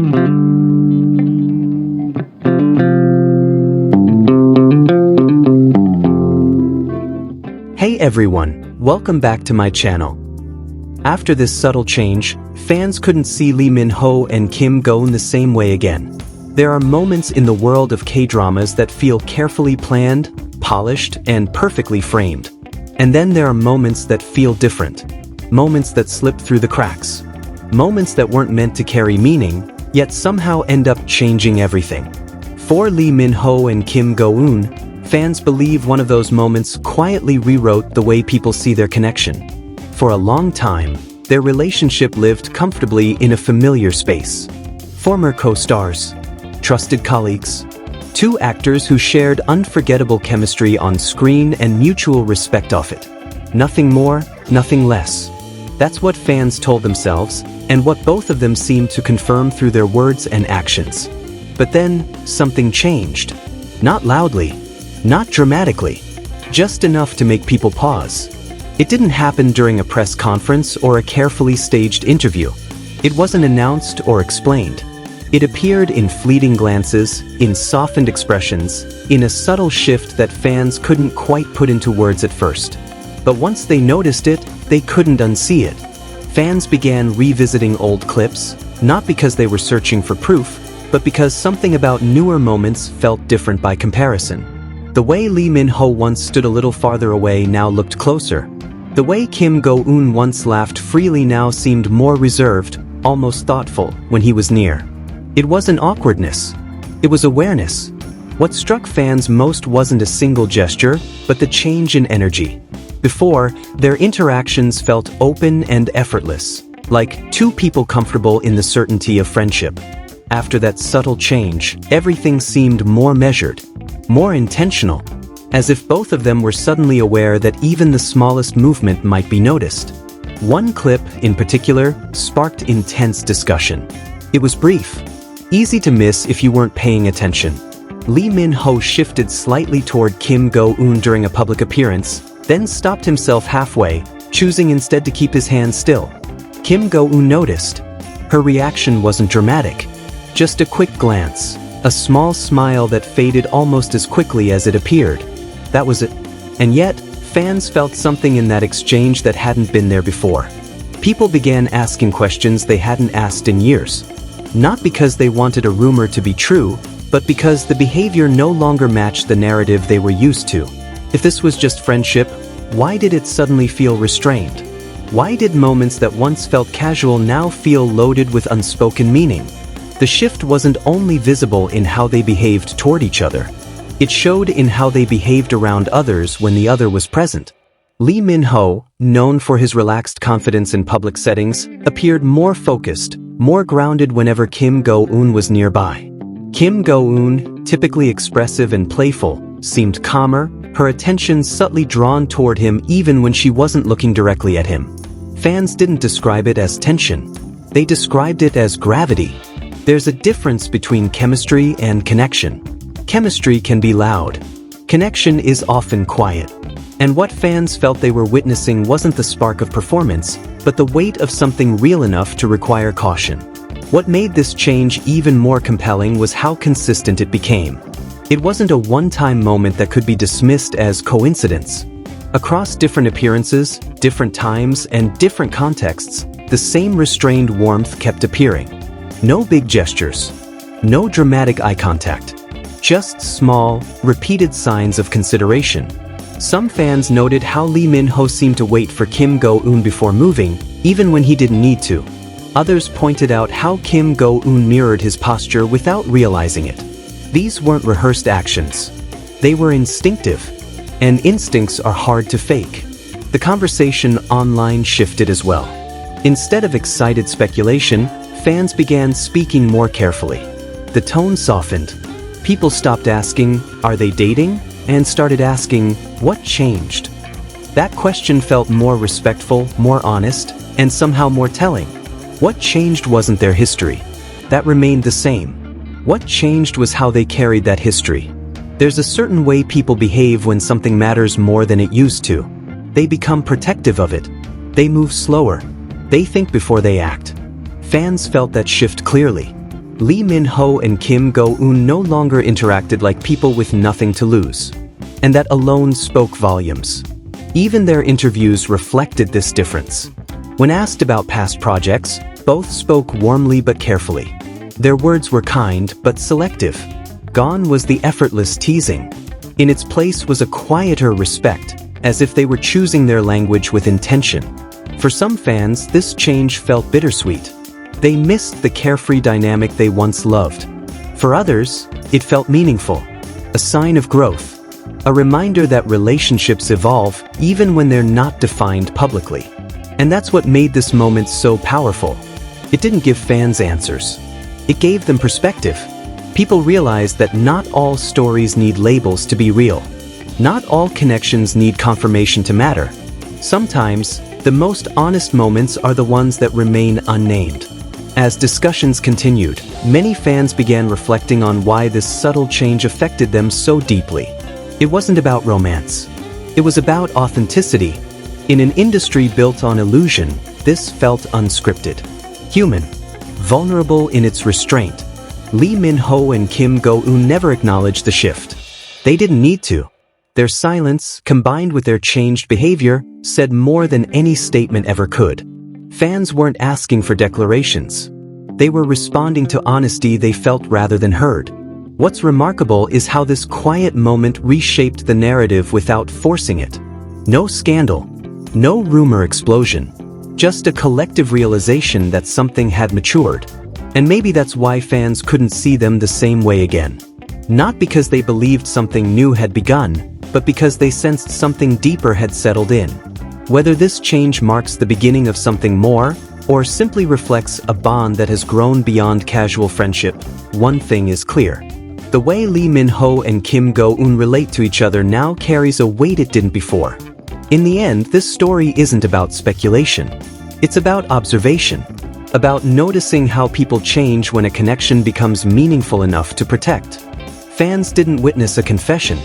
Hey everyone, welcome back to my channel. After this subtle change, fans couldn't see Lee Min-ho and Kim Go-eun the same way again. There are moments in the world of K-dramas that feel carefully planned, polished, and perfectly framed. And then there are moments that feel different. Moments that slip through the cracks. Moments that weren't meant to carry meaning, yet somehow end up changing everything. For Lee Min-ho and Kim Go-eun, fans believe one of those moments quietly rewrote the way people see their connection. For a long time, their relationship lived comfortably in a familiar space. Former co-stars, trusted colleagues, two actors who shared unforgettable chemistry on screen and mutual respect of it. Nothing more, nothing less. That's what fans told themselves, and what both of them seemed to confirm through their words and actions. But then, something changed. Not loudly, not dramatically, just enough to make people pause. It didn't happen during a press conference or a carefully staged interview. It wasn't announced or explained. It appeared in fleeting glances, in softened expressions, in a subtle shift that fans couldn't quite put into words at first. But once they noticed it, they couldn't unsee it. Fans began revisiting old clips, not because they were searching for proof, but because something about newer moments felt different by comparison. The way Lee Min-ho once stood a little farther away now looked closer. The way Kim Go-eun once laughed freely now seemed more reserved, almost thoughtful, when he was near. It wasn't awkwardness. It was awareness. What struck fans most wasn't a single gesture, but the change in energy. Before, their interactions felt open and effortless, like two people comfortable in the certainty of friendship. After that subtle change, everything seemed more measured, more intentional, as if both of them were suddenly aware that even the smallest movement might be noticed. One clip, in particular, sparked intense discussion. It was brief, easy to miss if you weren't paying attention. Lee Min-ho shifted slightly toward Kim Go-eun during a public appearance, then stopped himself halfway, choosing instead to keep his hands still. Kim Go-eun noticed. Her reaction wasn't dramatic, just a quick glance, a small smile that faded almost as quickly as it appeared. That was it. And yet, fans felt something in that exchange that hadn't been there before. People began asking questions they hadn't asked in years. Not because they wanted a rumor to be true, but because the behavior no longer matched the narrative they were used to. If this was just friendship, why did it suddenly feel restrained? Why did moments that once felt casual now feel loaded with unspoken meaning? The shift wasn't only visible in how they behaved toward each other. It showed in how they behaved around others when the other was present. Lee Min-ho, known for his relaxed confidence in public settings, appeared more focused, more grounded whenever Kim Go-eun was nearby. Kim Go-eun, typically expressive and playful, seemed calmer, her attention subtly drawn toward him even when she wasn't looking directly at him. Fans didn't describe it as tension. They described it as gravity. There's a difference between chemistry and connection. Chemistry can be loud. Connection is often quiet. And what fans felt they were witnessing wasn't the spark of performance, but the weight of something real enough to require caution. What made this change even more compelling was how consistent it became. It wasn't a one-time moment that could be dismissed as coincidence. Across different appearances, different times, and different contexts, the same restrained warmth kept appearing. No big gestures. No dramatic eye contact. Just small, repeated signs of consideration. Some fans noted how Lee Min-ho seemed to wait for Kim Go-eun before moving, even when he didn't need to. Others pointed out how Kim Go-eun mirrored his posture without realizing it. These weren't rehearsed actions. They were instinctive, and instincts are hard to fake. The conversation online shifted as well. Instead of excited speculation, fans began speaking more carefully. The tone softened. People stopped asking, "Are they dating?" and started asking, "What changed?" That question felt more respectful, more honest, and somehow more telling. What changed wasn't their history. That remained the same. What changed was how they carried that history. There's a certain way people behave when something matters more than it used to. They become protective of it. They move slower. They think before they act. Fans felt that shift clearly. Lee Min-ho and Kim Go-eun no longer interacted like people with nothing to lose. And that alone spoke volumes. Even their interviews reflected this difference. When asked about past projects, both spoke warmly but carefully. Their words were kind but selective. Gone was the effortless teasing. In its place was a quieter respect, as if they were choosing their language with intention. For some fans, this change felt bittersweet. They missed the carefree dynamic they once loved. For others, it felt meaningful, a sign of growth, a reminder that relationships evolve even when they're not defined publicly. And that's what made this moment so powerful. It didn't give fans answers. It gave them perspective. People realized that not all stories need labels to be real. Not all connections need confirmation to matter. Sometimes, the most honest moments are the ones that remain unnamed. As discussions continued, many fans began reflecting on why this subtle change affected them so deeply. It wasn't about romance. It was about authenticity. In an industry built on illusion, this felt unscripted. Human. Vulnerable in its restraint. Lee Min-ho and Kim Go-eun never acknowledged the shift. They didn't need to. Their silence, combined with their changed behavior, said more than any statement ever could. Fans weren't asking for declarations. They were responding to honesty they felt rather than heard. What's remarkable is how this quiet moment reshaped the narrative without forcing it. No scandal, no rumor explosion, just a collective realization that something had matured. And maybe that's why fans couldn't see them the same way again. Not because they believed something new had begun, but because they sensed something deeper had settled in. Whether this change marks the beginning of something more, or simply reflects a bond that has grown beyond casual friendship, one thing is clear. The way Lee Min-ho and Kim Go-eun relate to each other now carries a weight it didn't before. In the end, this story isn't about speculation. It's about observation. About noticing how people change when a connection becomes meaningful enough to protect. Fans didn't witness a confession.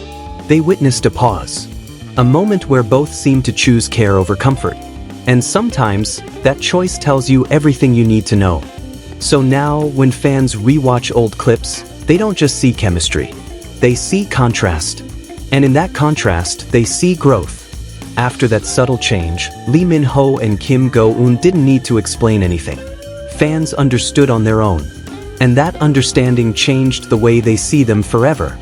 They witnessed a pause. A moment where both seemed to choose care over comfort. And sometimes, that choice tells you everything you need to know. So now, when fans rewatch old clips, they don't just see chemistry. They see contrast. And in that contrast, they see growth. After that subtle change, Lee Min-ho and Kim Go-eun didn't need to explain anything. Fans understood on their own. And that understanding changed the way they see them forever.